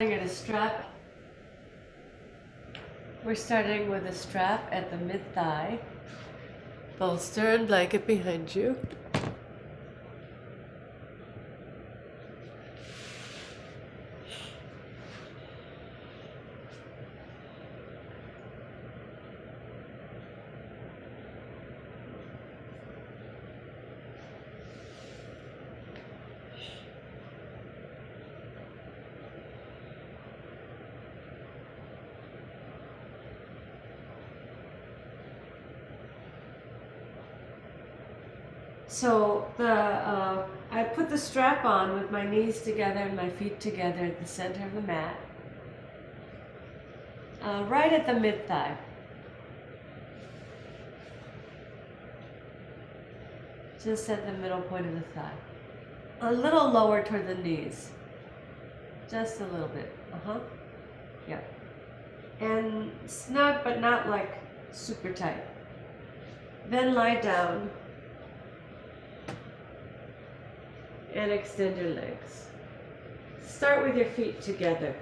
At a strap. We're starting with a strap at the mid-thigh, bolster and blanket behind you. So I put the strap on with my knees together and my feet together at the center of the mat, right at the mid-thigh. Just at the middle point of the thigh. A little lower toward the knees. Just a little bit. Yeah. And snug, but not like super tight. Then lie down and extend your legs. Start with your feet together.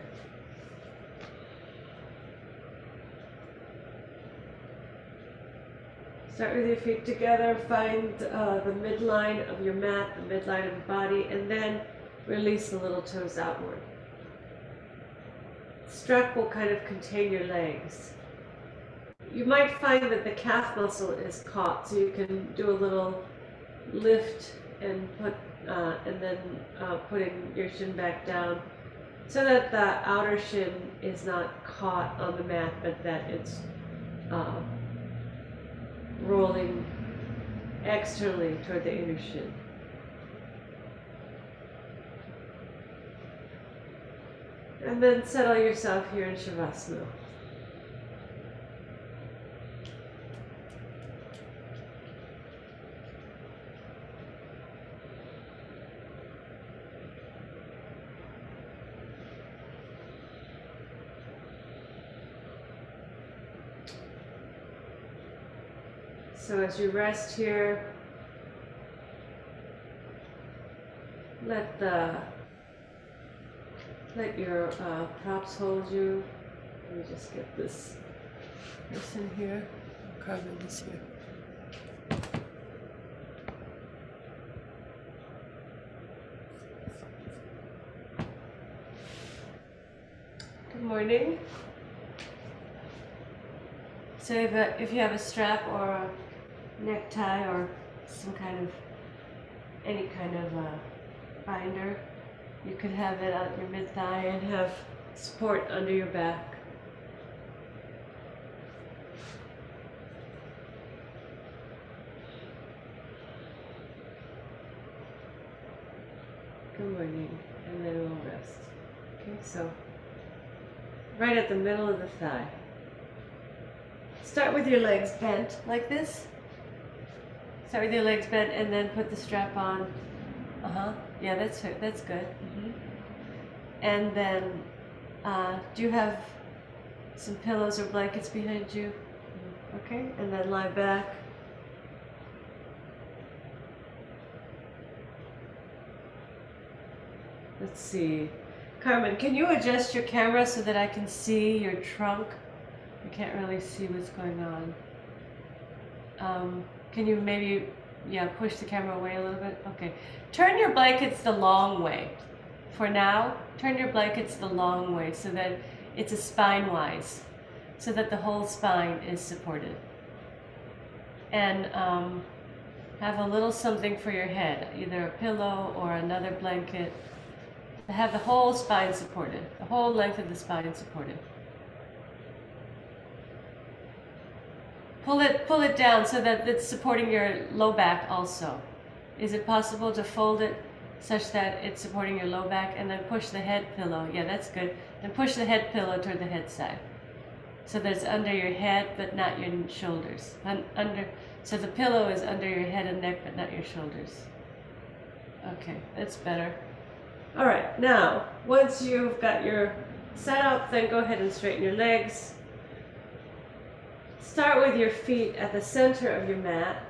Start with your feet together, find the midline of your mat, the midline of your body, and then release the little toes outward. Strap will kind of contain your legs. You might find that the calf muscle is caught, so you can do a little lift and then putting your shin back down so that the outer shin is not caught on the mat, but that it's rolling externally toward the inner shin. And then settle yourself here in Shavasana. So as you rest here, let your props hold you. Let me just get this person here. Carmen is here. Good morning. So if you have a strap or a necktie or any kind of binder, you could have it on your mid-thigh and have support under your back. Good morning, and then we'll rest. Okay, so right at the middle of the thigh. Start with your legs bent like this. Start with your legs bent and then put the strap on. Yeah, that's good. And then, do you have some pillows or blankets behind you? Okay, and then lie back. Let's see. Carmen, can you adjust your camera so that I can see your trunk? I can't really see what's going on. Can you maybe, push the camera away a little bit? Okay. Turn your blankets the long way. For now, turn your blankets the long way so that it's a spine-wise, so that the whole spine is supported. And have a little something for your head, either a pillow or another blanket. Have the whole spine supported, the whole length of the spine supported. Pull it down so that it's supporting your low back also. Is it possible to fold it such that it's supporting your low back and then push the head pillow? Yeah, that's good. And push the head pillow toward the head side. So that it's under your head but not your shoulders. So the pillow is under your head and neck but not your shoulders. Okay, that's better. All right, now, once you've got your set up, then go ahead and straighten your legs. Start with your feet at the center of your mat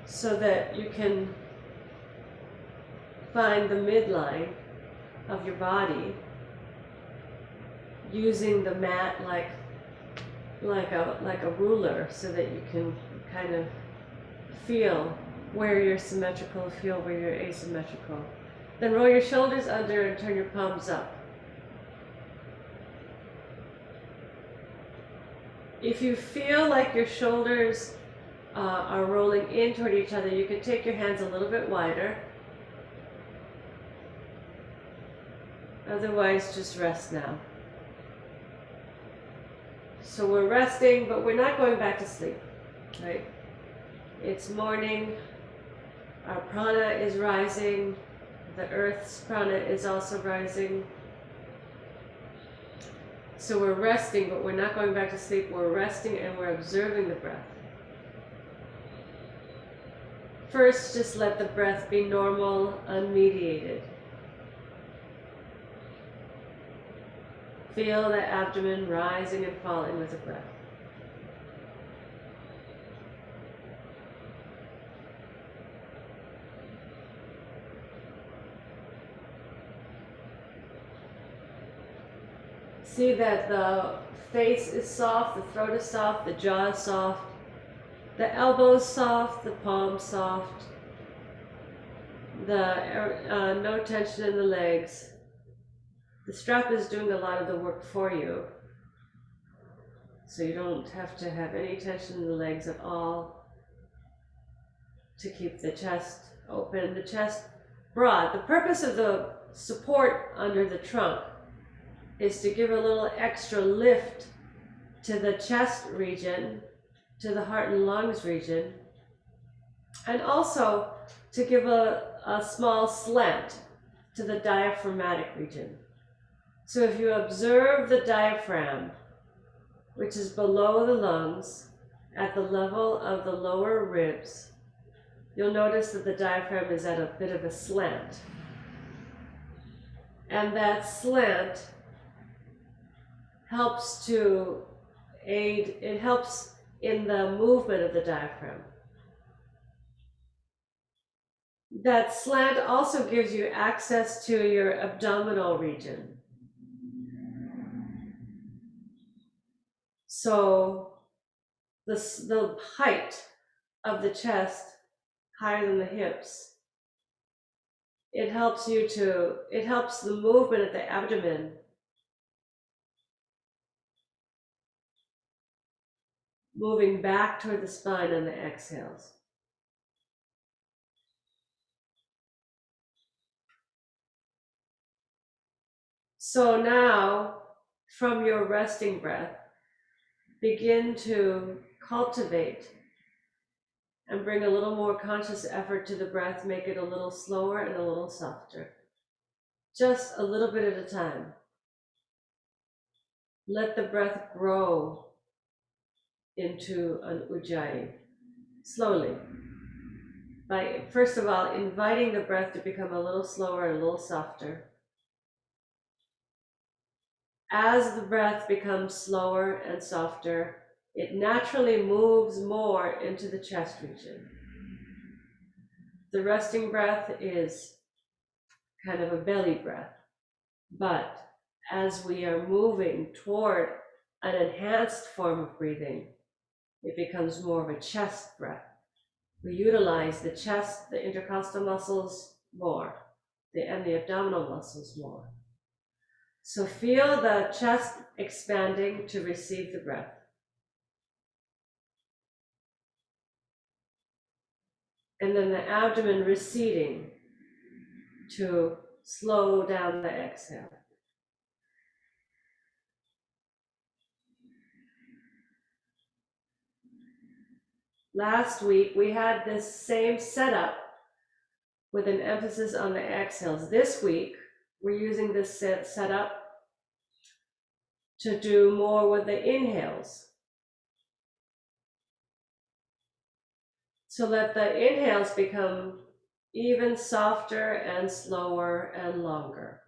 so that you can find the midline of your body using the mat like a ruler, so that you can kind of feel where you're symmetrical, feel where you're asymmetrical. Then roll your shoulders under and turn your palms up. If you feel like your shoulders are rolling in toward each other, you can take your hands a little bit wider. Otherwise, just rest now. So we're resting, but we're not going back to sleep, right? It's morning, our prana is rising, the earth's prana is also rising. So we're resting, but we're not going back to sleep. We're resting and we're observing the breath. First, just let the breath be normal, unmediated. Feel the abdomen rising and falling with the breath. See that the face is soft, the throat is soft, the jaw is soft, the elbows soft, the palms soft, no tension in the legs. The strap is doing a lot of the work for you, so you don't have to have any tension in the legs at all to keep the chest open, the chest broad. The purpose of the support under the trunk is to give a little extra lift to the chest region, to the heart and lungs region, and also to give a small slant to the diaphragmatic region. So if you observe the diaphragm, which is below the lungs, at the level of the lower ribs, you'll notice that the diaphragm is at a bit of a slant. And that slant helps to aid, it helps in the movement of the diaphragm. That slant also gives you access to your abdominal region. So the height of the chest, higher than the hips, it helps the movement of the abdomen moving back toward the spine on the exhales. So now, from your resting breath, begin to cultivate and bring a little more conscious effort to the breath. Make it a little slower and a little softer. Just a little bit at a time. Let the breath grow into an Ujjayi, slowly. By, first of all, inviting the breath to become a little slower and a little softer. As the breath becomes slower and softer, it naturally moves more into the chest region. The resting breath is kind of a belly breath, but as we are moving toward an enhanced form of breathing, it becomes more of a chest breath. We utilize the chest, the intercostal muscles more, and the abdominal muscles more. So feel the chest expanding to receive the breath. And then the abdomen receding to slow down the exhale. Last week, we had this same setup with an emphasis on the exhales. This week, we're using this setup to do more with the inhales. So let the inhales become even softer and slower and longer.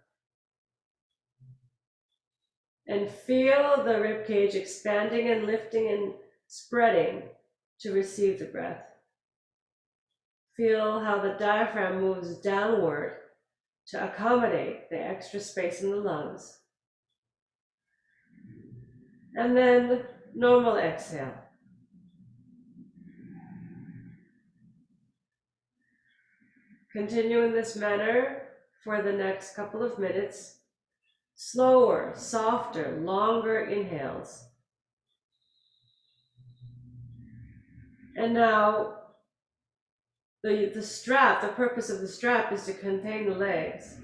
And feel the rib cage expanding and lifting and spreading to receive the breath. Feel how the diaphragm moves downward to accommodate the extra space in the lungs. And then normal exhale. Continue in this manner for the next couple of minutes. Slower, softer, longer inhales. And now the strap, the purpose of the strap is to contain the legs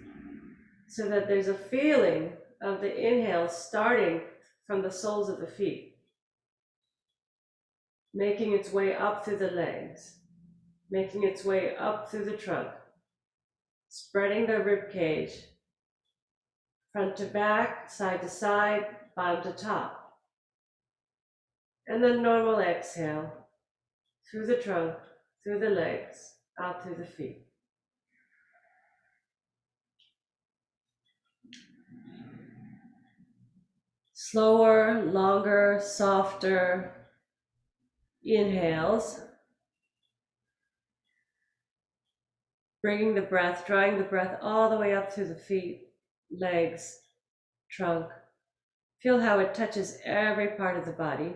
so that there's a feeling of the inhale starting from the soles of the feet, making its way up through the legs, making its way up through the trunk, spreading the rib cage, front to back, side to side, bottom to top. And then normal exhale through the trunk, through the legs, out through the feet. Slower, longer, softer inhales. Bringing the breath, drawing the breath all the way up through the feet, legs, trunk. Feel how it touches every part of the body.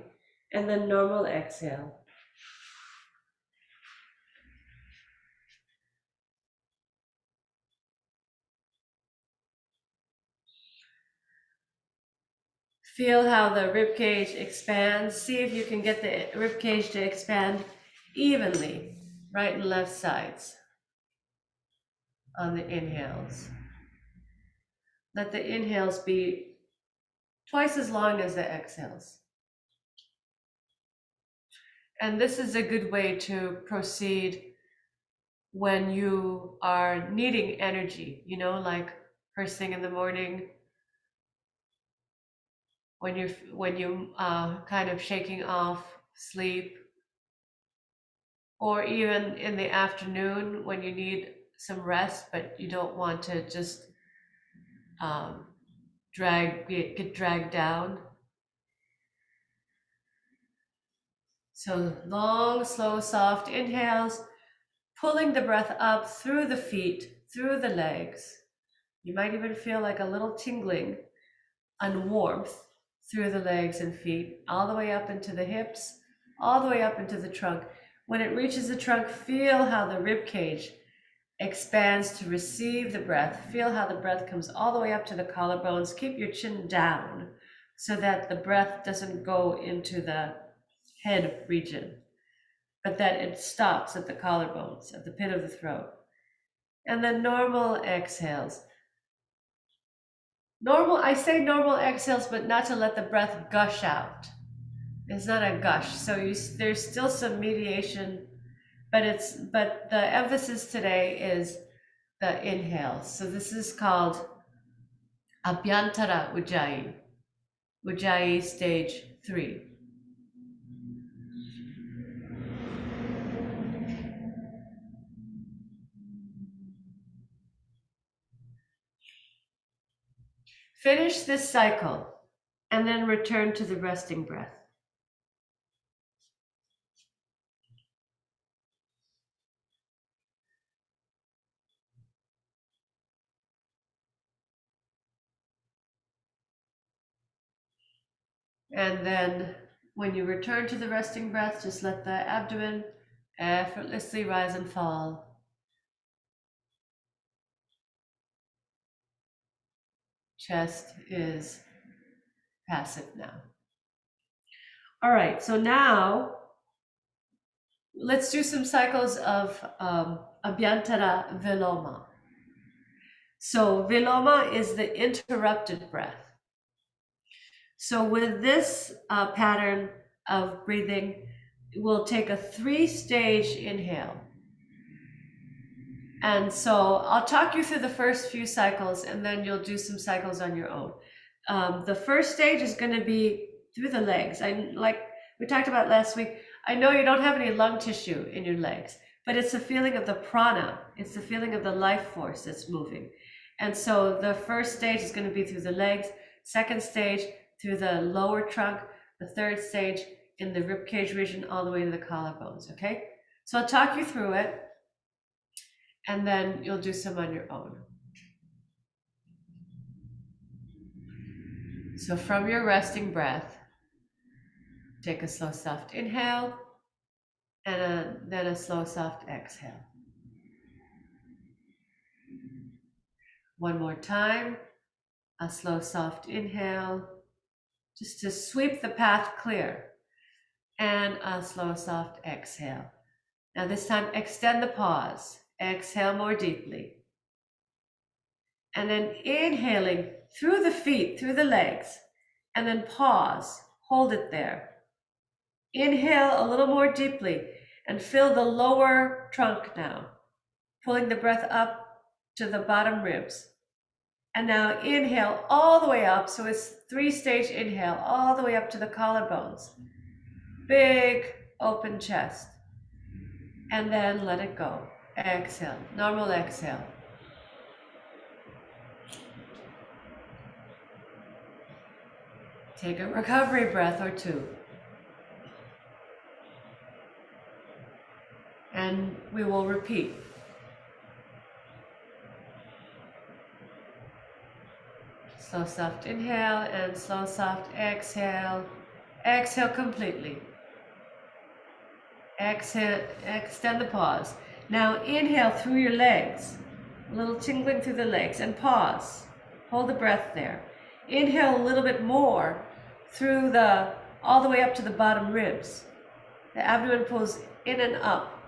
And then normal exhale. Feel how the rib cage expands. See if you can get the rib cage to expand evenly, right and left sides on the inhales. Let the inhales be twice as long as the exhales. And this is a good way to proceed when you are needing energy, like first thing in the morning, when you kind of shaking off sleep, or even in the afternoon when you need some rest, but you don't want to just get dragged down. So long, slow, soft inhales, pulling the breath up through the feet, through the legs. You might even feel like a little tingling and warmth through the legs and feet, all the way up into the hips, all the way up into the trunk. When it reaches the trunk, feel how the rib cage expands to receive the breath. Feel how the breath comes all the way up to the collarbones. Keep your chin down so that the breath doesn't go into the head region, but that it stops at the collarbones, at the pit of the throat. And then normal exhales. I say normal exhales, but not to let the breath gush out. It's not a gush. So there's still some mediation, but the emphasis today is the inhale. So this is called Abhyantara Ujjayi, Ujjayi stage 3. Finish this cycle and then return to the resting breath. And then when you return to the resting breath, just let the abdomen effortlessly rise and fall. Chest is passive now. All right, so now let's do some cycles of Abhyantara Viloma. So Viloma is the interrupted breath. So with this pattern of breathing, we'll take a 3-stage inhale. And so I'll talk you through the first few cycles and then you'll do some cycles on your own. The first stage is going to be through the legs. Like we talked about last week, I know you don't have any lung tissue in your legs, but it's the feeling of the prāna. It's the feeling of the life force that's moving. And so the first stage is going to be through the legs, second stage through the lower trunk, the third stage in the ribcage region all the way to the collarbones, okay? So I'll talk you through it and then you'll do some on your own. So from your resting breath, Take a slow, soft inhale, and then a slow, soft exhale. One more time, a slow, soft inhale, just to sweep the path clear, and a slow, soft exhale. Now this time, extend the pause. Exhale more deeply. And then inhaling through the feet, through the legs, and then pause, hold it there. Inhale a little more deeply and fill the lower trunk now, pulling the breath up to the bottom ribs. And now inhale all the way up, so it's 3-stage inhale, all the way up to the collarbones. Big open chest. And then let it go. Exhale, normal exhale. Take a recovery breath or two. And we will repeat. Slow, soft inhale and slow, soft exhale. Exhale completely. Exhale, extend the pause. Now inhale through your legs. A little tingling through the legs and pause. Hold the breath there. Inhale a little bit more through all the way up to the bottom ribs. The abdomen pulls in and up.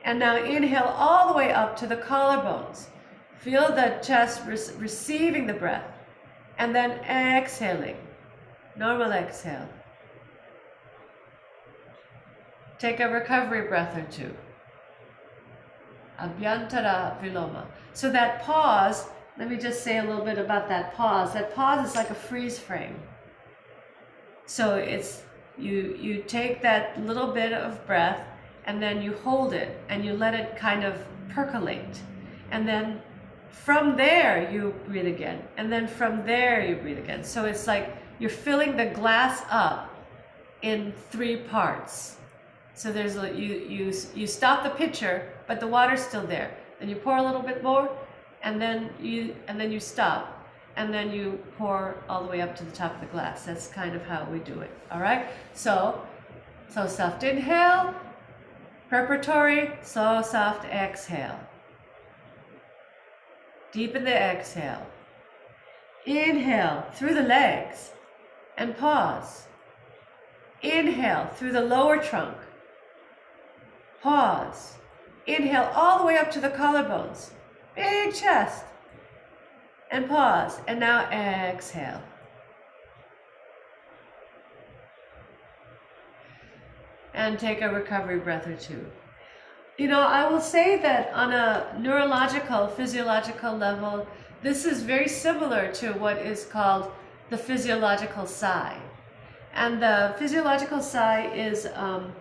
And now inhale all the way up to the collarbones. Feel the chest receiving the breath. And then exhaling. Normal exhale. Take a recovery breath or two. Abhyantara Viloma. So that pause, let me just say a little bit about that pause. That pause is like a freeze frame. So it's you take that little bit of breath and then you hold it and you let it kind of percolate. And then from there you breathe again. And then from there you breathe again. So it's like you're filling the glass up in 3 parts. So there's you stop the pitcher, but the water's still there. Then you pour a little bit more, and then you stop, and then you pour all the way up to the top of the glass. That's kind of how we do it. All right. So soft inhale, preparatory, slow soft exhale. Deepen the exhale. Inhale through the legs, and pause. Inhale through the lower trunk. Pause. Inhale all the way up to the collarbones. Big chest. And pause. And now exhale. And take a recovery breath or two. You know, I will say that on a neurological, physiological level, this is very similar to what is called the physiological sigh. And the physiological sigh is a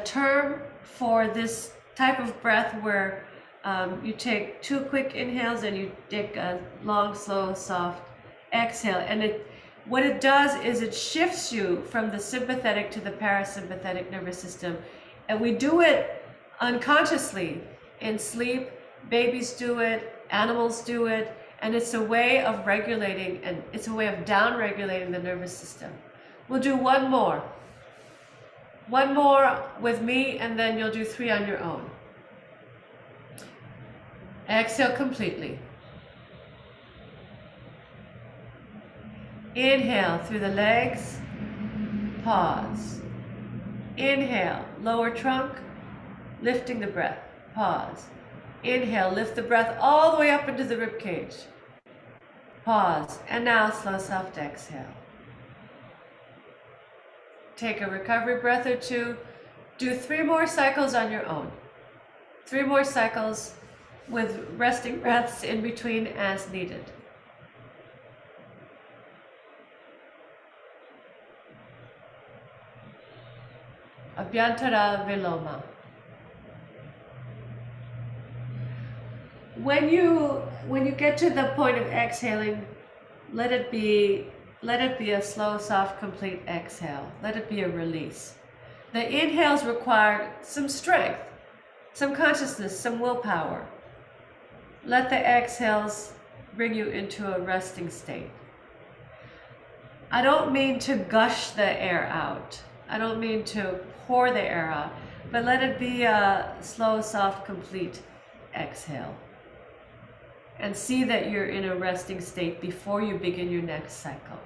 term for this type of breath where you take 2 quick inhales and you take a long, slow, soft exhale. And what it does is it shifts you from the sympathetic to the parasympathetic nervous system. And we do it unconsciously in sleep. Babies do it, animals do it, and it's a way of regulating, and it's a way of down-regulating the nervous system. We'll do one more. One more with me, and then you'll do 3 on your own. Exhale completely. Inhale through the legs. Pause. Inhale, lower trunk, lifting the breath. Pause. Inhale, lift the breath all the way up into the rib cage. Pause. And now slow, soft exhale. Take a recovery breath or two. Do 3 more cycles on your own. 3 more cycles with resting breaths in between as needed. Abhyantara Viloma. When you get to the point of exhaling, let it be a slow, soft, complete exhale. Let it be a release. The inhales require some strength, some consciousness, some willpower. Let the exhales bring you into a resting state. I don't mean to gush the air out. I don't mean to pour the air out, but let it be a slow, soft, complete exhale. And see that you're in a resting state before you begin your next cycle.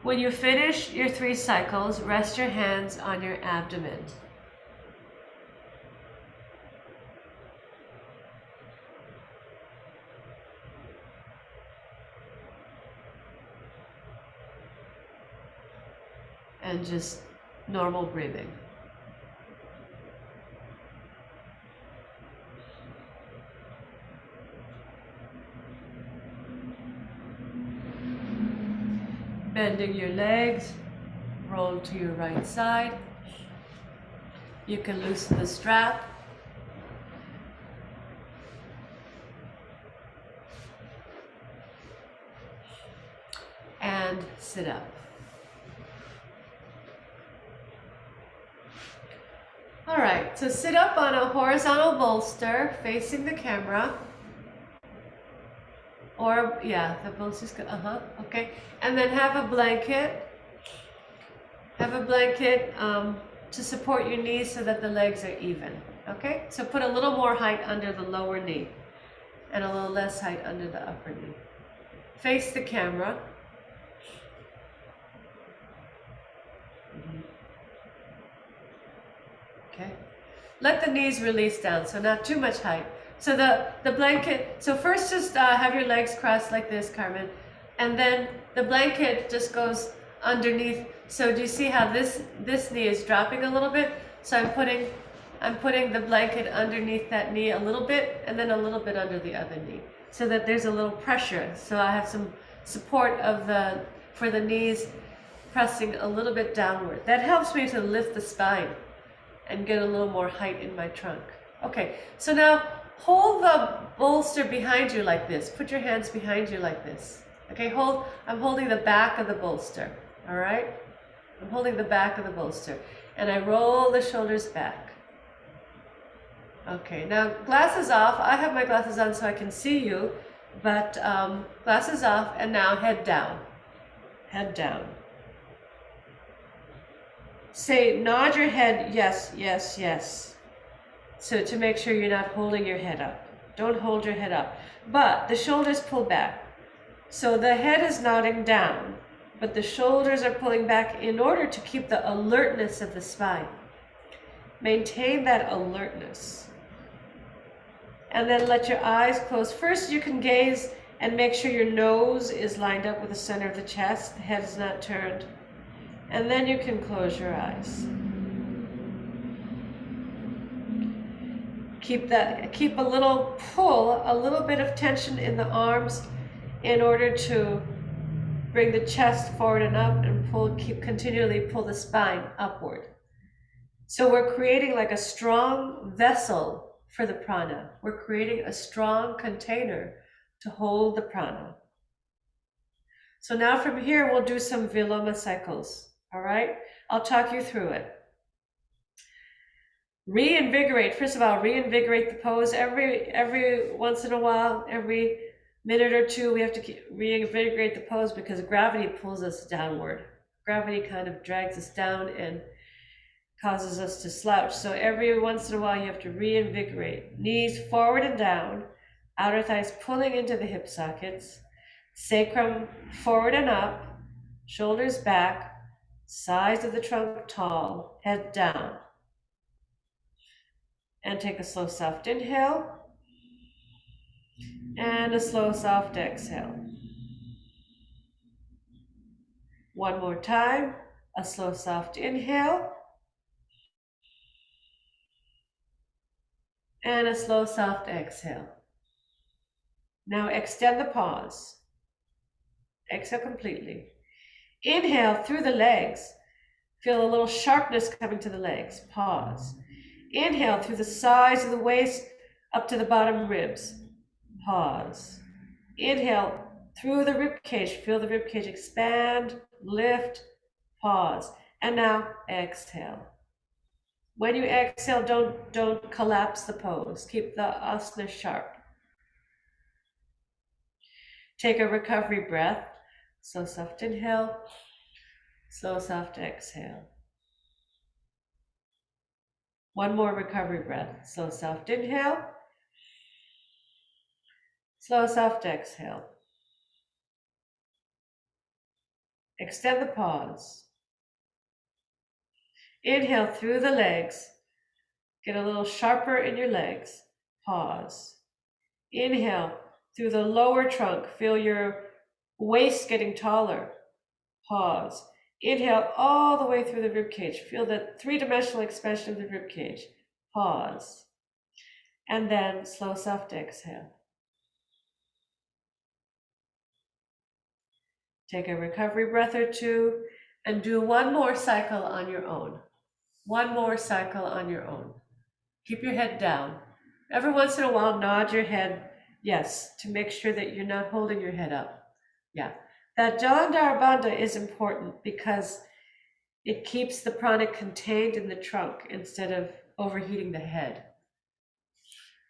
When you finish your 3 cycles, rest your hands on your abdomen. And just normal breathing. Bending your legs, roll to your right side. You can loosen the strap. And sit up. All right, so sit up on a horizontal bolster facing the camera. Or, yeah, the bolster's good, okay. And then have a blanket. Have a blanket to support your knees so that the legs are even, okay? So put a little more height under the lower knee and a little less height under the upper knee. Face the camera. Okay. Let the knees release down, so not too much height. So the blanket, so first just have your legs crossed like this, Carmen, and then the blanket just goes underneath. So do you see how this knee is dropping a little bit? So I'm putting the blanket underneath that knee a little bit, and then a little bit under the other knee, so that there's a little pressure. So I have some support for the knees pressing a little bit downward. That helps me to lift the spine and get a little more height in my trunk. Okay, so now hold the bolster behind you like this. Put your hands behind you like this. Okay, I'm holding the back of the bolster, all right? I'm holding the back of the bolster. And I roll the shoulders back. Okay, now glasses off. I have my glasses on so I can see you, but glasses off, and now head down. Head down. Say, nod your head, yes, yes, yes. So to make sure you're not holding your head up. Don't hold your head up. But the shoulders pull back. So the head is nodding down, but the shoulders are pulling back in order to keep the alertness of the spine. Maintain that alertness. And then let your eyes close. First, you can gaze and make sure your nose is lined up with the center of the chest. The head is not turned. And then you can close your eyes. Keep a little pull, a little bit of tension in the arms in order to bring the chest forward and up, and continually pull the spine upward. So we're creating like a strong vessel for the prana. We're creating a strong container to hold the prana. So now from here, we'll do some Viloma cycles. All right, I'll talk you through it. Reinvigorate. First of all, reinvigorate the pose. Every once in a while, every minute or two, we have to reinvigorate the pose because gravity pulls us downward. Gravity kind of drags us down and causes us to slouch. So every once in a while, you have to reinvigorate. Knees forward and down, outer thighs pulling into the hip sockets, sacrum forward and up, shoulders back, sides of the trunk tall, head down. And take a slow, soft inhale and a slow, soft exhale. One more time, a slow, soft inhale and a slow, soft exhale. Now extend the pause. Exhale completely. Inhale through the legs. Feel a little sharpness coming to the legs. Pause. Inhale through the sides of the waist up to the bottom ribs. Pause. Inhale through the rib cage. Feel the rib cage expand, lift, pause. And now exhale. When you exhale, don't collapse the pose. Keep the asana sharp. Take a recovery breath. Slow, soft inhale. Slow, soft exhale. One more recovery breath. Slow, soft inhale. Slow, soft exhale. Extend the pause. Inhale through the legs. Get a little sharper in your legs. Pause. Inhale through the lower trunk. Feel your waist getting taller. Pause. Inhale all the way through the rib cage. Feel the three-dimensional expansion of the rib cage. Pause. And then slow, soft exhale. Take a recovery breath or two and do one more cycle on your own. One more cycle on your own. Keep your head down. Every once in a while, nod your head, yes, to make sure that you're not holding your head up. Yeah. That Jalandhara Bandha is important because it keeps the prana contained in the trunk instead of overheating the head.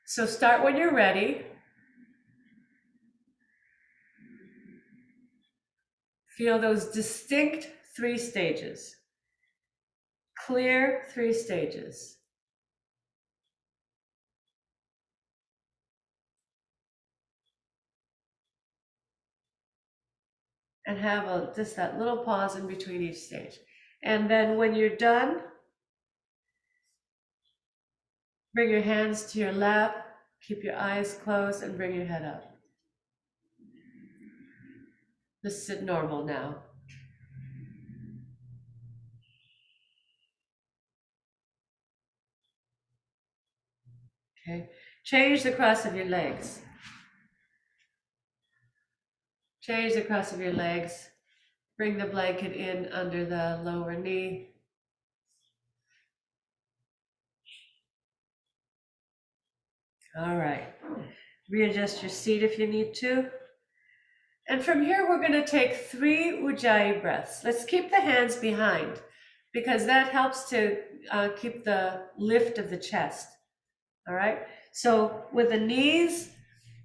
So start when you're ready. Feel those distinct 3 stages. Clear 3 stages. And have just that little pause in between each stage. And then when you're done, bring your hands to your lap, keep your eyes closed, and bring your head up. Just sit normal now. Okay. Change the cross of your legs. Change the cross of your legs. Bring the blanket in under the lower knee. All right. Readjust your seat if you need to. And from here, we're going to take 3 Ujjayi breaths. Let's keep the hands behind because that helps to keep the lift of the chest. All right. So with the knees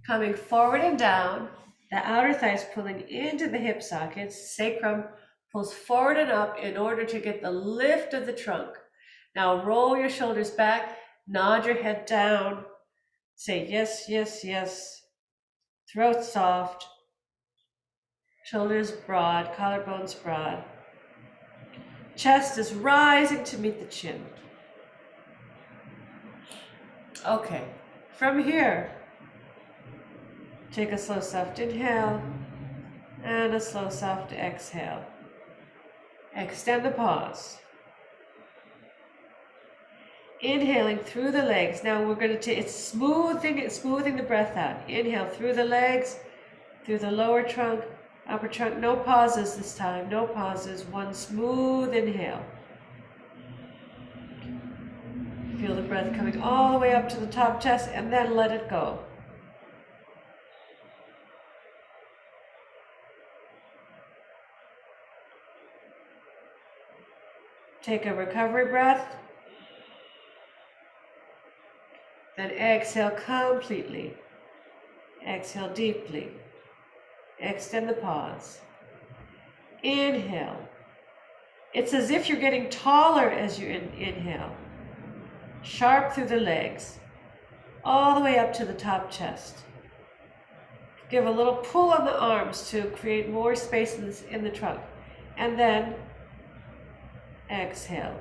coming forward and down, the outer thighs pulling into the hip sockets, sacrum pulls forward and up in order to get the lift of the trunk. Now roll your shoulders back, nod your head down, say yes, yes, yes. Throat soft, shoulders broad, collarbones broad. Chest is rising to meet the chin. Okay, from here, take a slow, soft inhale and a slow, soft exhale. Extend the pause. Inhaling through the legs. Now we're going to take it's smoothing the breath out. Inhale through the legs, through the lower trunk, upper trunk. No pauses this time. No pauses. One smooth inhale. Feel the breath coming all the way up to the top chest and then let it go. Take a recovery breath. Then exhale completely. Exhale deeply. Extend the pause. Inhale. It's as if you're getting taller as you inhale. Sharp through the legs. All the way up to the top chest. Give a little pull on the arms to create more space in the trunk. And then exhale.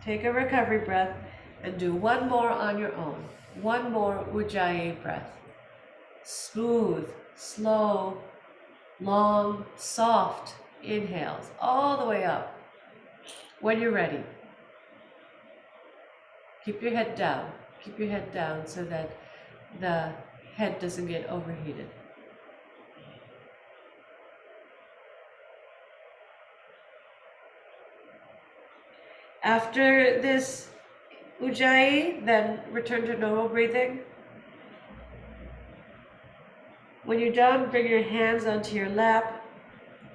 Take a recovery breath and do one more on your own. One more Ujjayi breath. Smooth, slow, long, soft inhales all the way up. When you're ready, keep your head down. Keep your head down so that the head doesn't get overheated. After this Ujjayi, then return to normal breathing. When you're done, bring your hands onto your lap.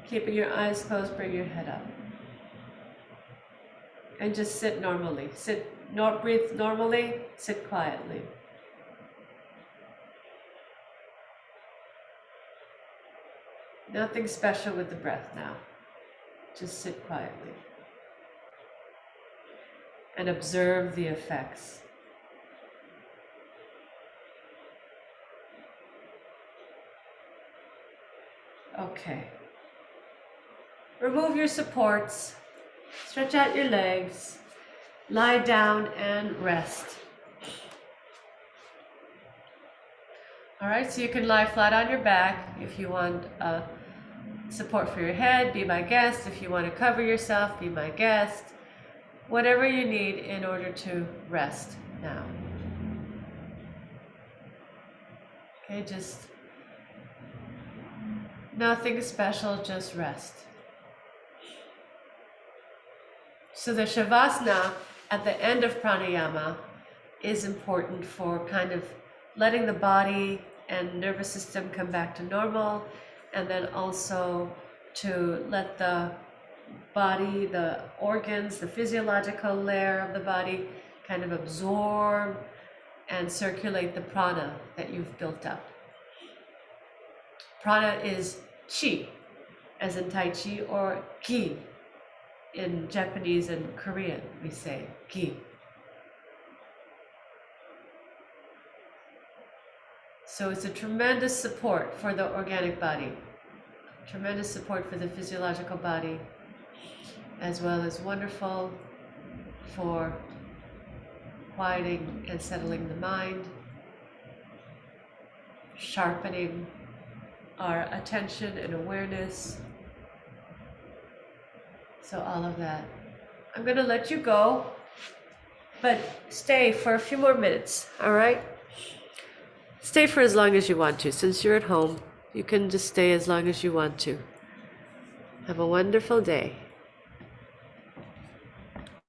Keeping your eyes closed, bring your head up. And just sit normally. Breathe normally, sit quietly. Nothing special with the breath now. Just sit quietly. And observe the effects. Okay. Remove your supports. Stretch out your legs. Lie down and rest. All right, so you can lie flat on your back if you want support for your head, be my guest. If you want to cover yourself, be my guest. Whatever you need in order to rest now. Okay, just nothing special, just rest. So the Shavasana at the end of pranayama is important for kind of letting the body and nervous system come back to normal, and then also to let the body, the organs, the physiological layer of the body kind of absorb and circulate the prana that you've built up. Prana is chi, as in Tai Chi, or ki. In Japanese and Korean, we say ki. So it's a tremendous support for the organic body, tremendous support for the physiological body, as well as wonderful for quieting and settling the mind, sharpening our attention and awareness. So all of that. I'm going to let you go, but stay for a few more minutes, all right? Stay for as long as you want to. Since you're at home, you can just stay as long as you want to. Have a wonderful day.